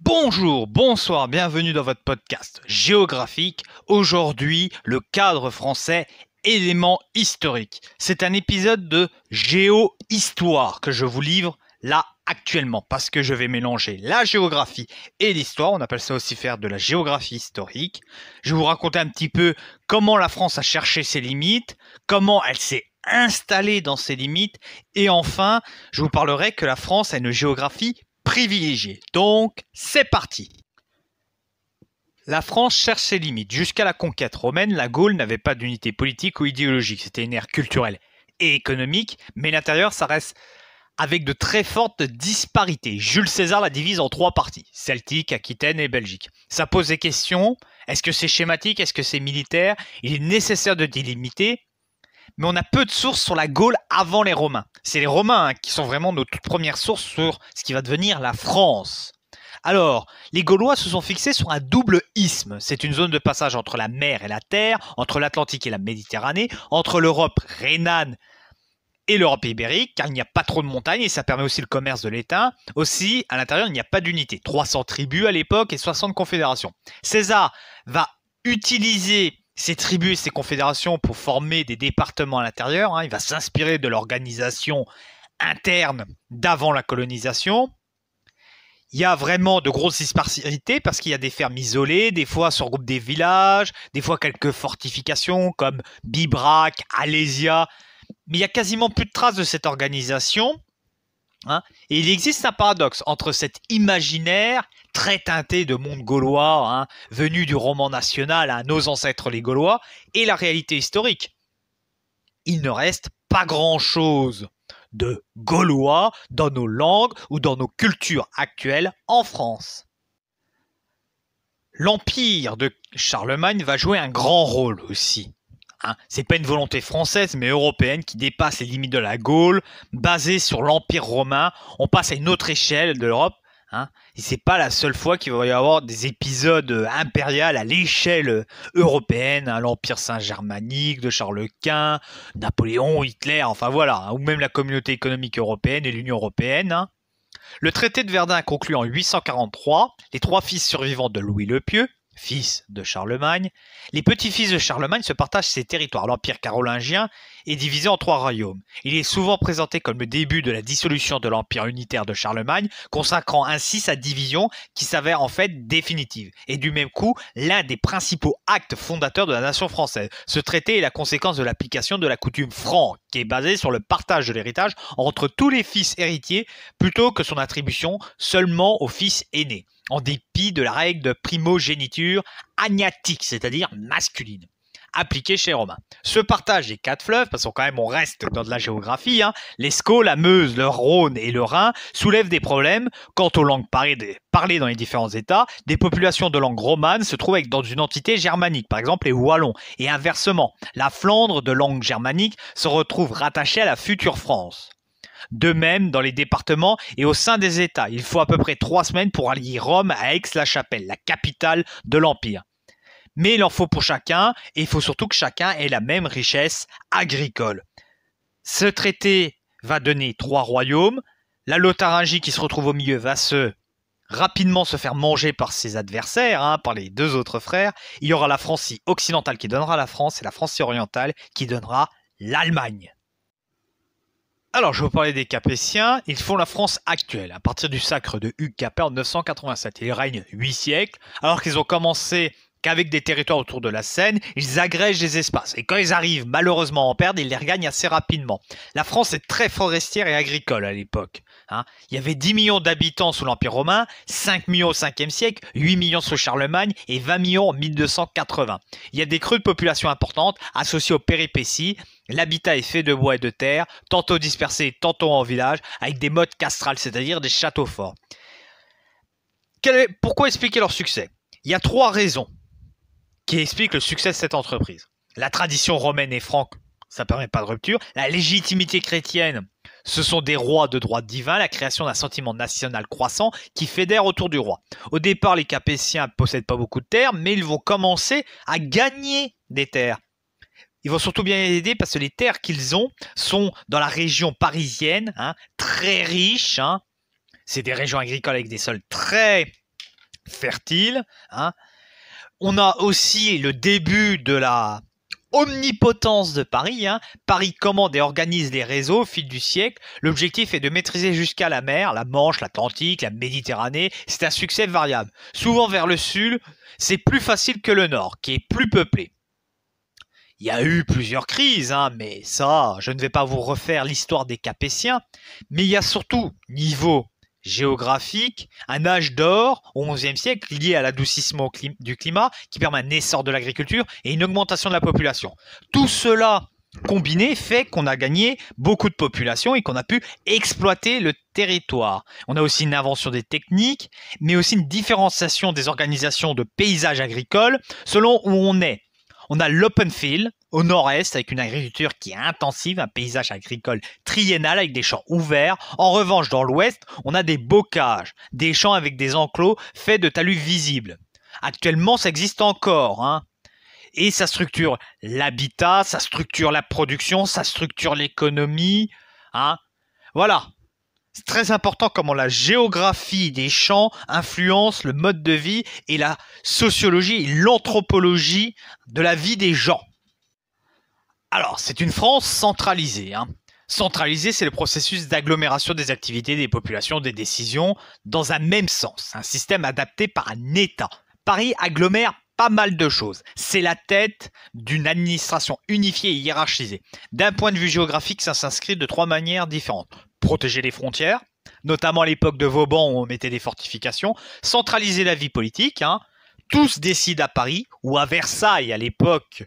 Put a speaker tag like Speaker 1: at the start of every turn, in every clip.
Speaker 1: Bonjour, bonsoir, bienvenue dans votre podcast géographique. Aujourd'hui, le cadre français, éléments historiques. C'est un épisode de géo-histoire que je vous livre là actuellement parce que je vais mélanger la géographie et l'histoire. On appelle ça aussi faire de la géographie historique. Je vais vous raconter un petit peu comment la France a cherché ses limites, comment elle s'est installée dans ses limites et enfin, je vous parlerai que la France a une géographie privilégié. Donc, c'est parti. La France cherche ses limites. Jusqu'à la conquête romaine, la Gaule n'avait pas d'unité politique ou idéologique. C'était une ère culturelle et économique, mais l'intérieur, ça reste avec de très fortes disparités. Jules César la divise en trois parties, Celtique, Aquitaine et Belgique. Ça pose des questions. Est-ce que c'est schématique? Est-ce que c'est militaire? Il est nécessaire de délimiter. Mais on a peu de sources sur la Gaule avant les Romains. C'est les Romains qui sont vraiment nos toutes premières sources sur ce qui va devenir la France. Alors, les Gaulois se sont fixés sur un double isthme. C'est une zone de passage entre la mer et la terre, entre l'Atlantique et la Méditerranée, entre l'Europe rhénane et l'Europe ibérique, car il n'y a pas trop de montagnes et ça permet aussi le commerce de l'État. Aussi, à l'intérieur, il n'y a pas d'unité. 300 tribus à l'époque et 60 confédérations. César va utiliser ces tribus et ces confédérations pour former des départements à l'intérieur. Il va s'inspirer de l'organisation interne d'avant la colonisation. Il y a vraiment de grosses disparités parce qu'il y a des fermes isolées, des fois se regroupent des villages, des fois quelques fortifications comme Bibrac, Alésia. Mais il y a quasiment plus de traces de cette organisation. Et il existe un paradoxe entre cet imaginaire très teinté de monde gaulois, venu du roman national, nos ancêtres les Gaulois, et la réalité historique. Il ne reste pas grand-chose de gaulois dans nos langues ou dans nos cultures actuelles en France. L'empire de Charlemagne va jouer un grand rôle aussi. C'est pas une volonté française mais européenne qui dépasse les limites de la Gaule, basée sur l'Empire romain. On passe à une autre échelle de l'Europe. Et c'est pas la seule fois qu'il va y avoir des épisodes impériaux à l'échelle européenne, l'Empire Saint-Germanique de Charles Quint, Napoléon, Hitler, enfin voilà, ou même la Communauté économique européenne et l'Union européenne. Le traité de Verdun conclu en 843, les trois fils survivants de Louis le Pieux, fils de Charlemagne. Les petits-fils de Charlemagne se partagent ses territoires. L'Empire carolingien est divisé en trois royaumes. Il est souvent présenté comme le début de la dissolution de l'Empire unitaire de Charlemagne, consacrant ainsi sa division qui s'avère en fait définitive. Et du même coup, l'un des principaux actes fondateurs de la nation française. Ce traité est la conséquence de l'application de la coutume franque, qui est basée sur le partage de l'héritage entre tous les fils héritiers, plutôt que son attribution seulement aux fils aînés, en dépit de la règle de primogéniture agnatique, c'est-à-dire masculine, appliquée chez les Romains. Ce partage des quatre fleuves, parce que quand même on reste dans de la géographie, l'Escaut, la Meuse, le Rhône et le Rhin soulèvent des problèmes quant aux langues parlées dans les différents États. Des populations de langue romane se trouvent dans une entité germanique, par exemple les Wallons, et inversement, la Flandre de langue germanique se retrouve rattachée à la future France. De même, dans les départements et au sein des États, il faut à peu près 3 semaines pour allier Rome à Aix-la-Chapelle, la capitale de l'Empire. Mais il en faut pour chacun, et il faut surtout que chacun ait la même richesse agricole. Ce traité va donner 3 royaumes. La Lotharingie qui se retrouve au milieu va rapidement se faire manger par ses adversaires, par les 2 autres frères. Il y aura la Francie occidentale qui donnera la France et la Francie orientale qui donnera l'Allemagne. Alors, je vais vous parler des Capétiens. Ils font la France actuelle, à partir du sacre de Hugues Capet en 987. Ils règnent 8 siècles, alors qu'ils ont commencé qu'avec des territoires autour de la Seine, ils agrègent des espaces. Et quand ils arrivent malheureusement à en perdre, ils les regagnent assez rapidement. La France est très forestière et agricole à l'époque. Il y avait 10 millions d'habitants sous l'Empire romain, 5 millions au 5e siècle, 8 millions sous Charlemagne et 20 millions en 1280. Il y a des crues de population importantes associées aux péripéties. L'habitat est fait de bois et de terre, tantôt dispersés, tantôt en village, avec des modes castrales, c'est-à-dire des châteaux forts. Pourquoi expliquer leur succès? Il y a 3 raisons qui expliquent le succès de cette entreprise. La tradition romaine et franque, ça ne permet pas de rupture. La légitimité chrétienne, ce sont des rois de droit divin, la création d'un sentiment national croissant qui fédère autour du roi. Au départ, les Capétiens ne possèdent pas beaucoup de terres, mais ils vont commencer à gagner des terres. Ils vont surtout bien aider parce que les terres qu'ils ont sont dans la région parisienne, très riches. C'est des régions agricoles avec des sols très fertile, hein. On a aussi le début de la omnipotence de Paris, hein. Paris commande et organise les réseaux au fil du siècle. L'objectif est de maîtriser jusqu'à la mer, la Manche, l'Atlantique, la Méditerranée. C'est un succès variable. Souvent vers le sud, c'est plus facile que le nord, qui est plus peuplé. Il y a eu plusieurs crises, hein, mais ça, je ne vais pas vous refaire l'histoire des Capétiens. Mais il y a surtout, niveau géographique, un âge d'or au XIe siècle lié à l'adoucissement du climat qui permet un essor de l'agriculture et une augmentation de la population. Tout cela combiné fait qu'on a gagné beaucoup de population et qu'on a pu exploiter le territoire. On a aussi une invention des techniques, mais aussi une différenciation des organisations de paysages agricoles selon où on est. On a l'open field au nord-est avec une agriculture qui est intensive, un paysage agricole triennal avec des champs ouverts. En revanche, dans l'ouest, on a des bocages, des champs avec des enclos faits de talus visibles. Actuellement, ça existe encore, hein. Et ça structure l'habitat, ça structure la production, ça structure l'économie, hein. Voilà. C'est très important comment la géographie des champs influence le mode de vie et la sociologie et l'anthropologie de la vie des gens. Alors, c'est une France centralisée, hein. Centralisée, c'est le processus d'agglomération des activités, des populations, des décisions dans un même sens. Un système adapté par un État. Paris agglomère pas mal de choses. C'est la tête d'une administration unifiée et hiérarchisée. D'un point de vue géographique, ça s'inscrit de 3 manières différentes. Protéger les frontières, notamment à l'époque de Vauban où on mettait des fortifications. Centraliser la vie politique, hein. Tous décident à Paris ou à Versailles à l'époque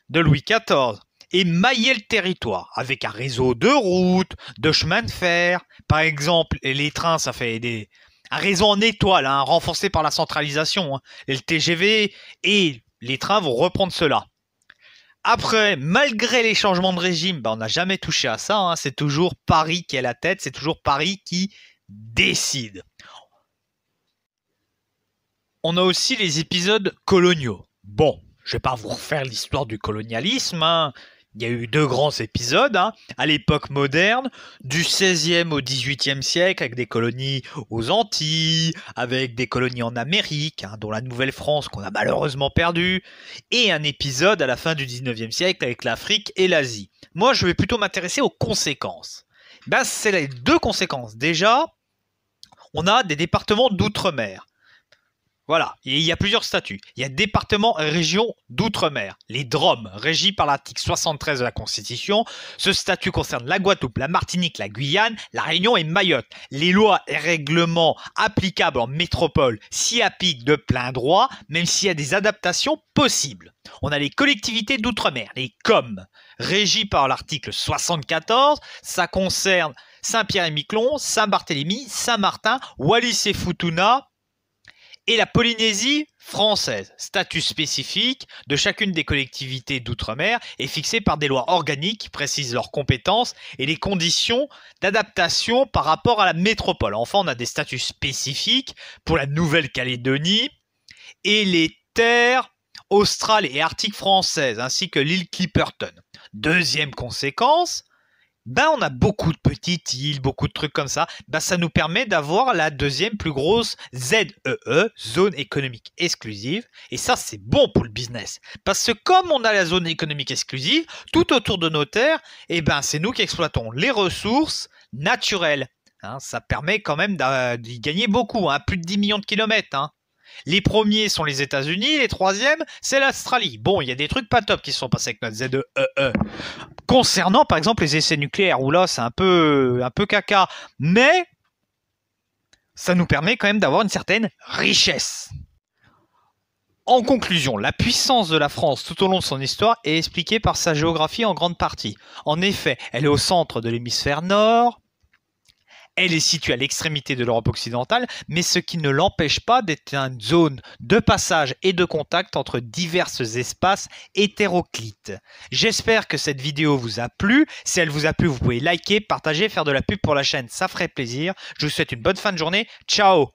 Speaker 1: de Louis XIV. Et mailler le territoire avec un réseau de routes, de chemins de fer. Par exemple, les trains, ça fait un réseau en étoile, hein, renforcé par la centralisation, hein. Et le TGV et les trains vont reprendre cela. Après, malgré les changements de régime, on n'a jamais touché à ça, hein. C'est toujours Paris qui est la tête, c'est toujours Paris qui décide. On a aussi les épisodes coloniaux. Bon, je ne vais pas vous refaire l'histoire du colonialisme, hein. Il y a eu 2 grands épisodes, hein, à l'époque moderne, du XVIe au XVIIIe siècle, avec des colonies aux Antilles, avec des colonies en Amérique, hein, dont la Nouvelle-France qu'on a malheureusement perdue, et un épisode à la fin du XIXe siècle avec l'Afrique et l'Asie. Moi, je vais plutôt m'intéresser aux conséquences. C'est les 2 conséquences. Déjà, on a des départements d'outre-mer. Voilà, et il y a plusieurs statuts. Il y a départements et régions d'outre-mer, les DROM, régis par l'article 73 de la Constitution. Ce statut concerne la Guadeloupe, la Martinique, la Guyane, la Réunion et Mayotte. Les lois et règlements applicables en métropole s'y appliquent de plein droit, même s'il y a des adaptations possibles. On a les collectivités d'outre-mer, les COM, régis par l'article 74. Ça concerne Saint-Pierre-et-Miquelon, Saint-Barthélemy, Saint-Martin, Wallis et Futuna, et la Polynésie française. Statut spécifique de chacune des collectivités d'outre-mer est fixé par des lois organiques qui précisent leurs compétences et les conditions d'adaptation par rapport à la métropole. Enfin, on a des statuts spécifiques pour la Nouvelle-Calédonie et les terres australes et arctiques françaises, ainsi que l'île Clipperton. Deuxième conséquence, on a beaucoup de petites îles, beaucoup de trucs comme ça. Ça nous permet d'avoir la deuxième plus grosse ZEE, zone économique exclusive. Et ça, c'est bon pour le business. Parce que comme on a la zone économique exclusive, tout autour de nos terres, c'est nous qui exploitons les ressources naturelles. Hein, ça permet quand même d'y gagner beaucoup, hein, plus de 10 millions de kilomètres. Hein. Les premiers sont les États-Unis, les troisièmes, c'est l'Australie. Bon, il y a des trucs pas top qui se sont passés avec notre ZEE. Concernant, par exemple, les essais nucléaires, où là, c'est un peu caca, mais ça nous permet quand même d'avoir une certaine richesse. En conclusion, la puissance de la France tout au long de son histoire est expliquée par sa géographie en grande partie. En effet, elle est au centre de l'hémisphère nord. Elle est située à l'extrémité de l'Europe occidentale, mais ce qui ne l'empêche pas d'être une zone de passage et de contact entre divers espaces hétéroclites. J'espère que cette vidéo vous a plu. Si elle vous a plu, vous pouvez liker, partager, faire de la pub pour la chaîne, ça ferait plaisir. Je vous souhaite une bonne fin de journée. Ciao!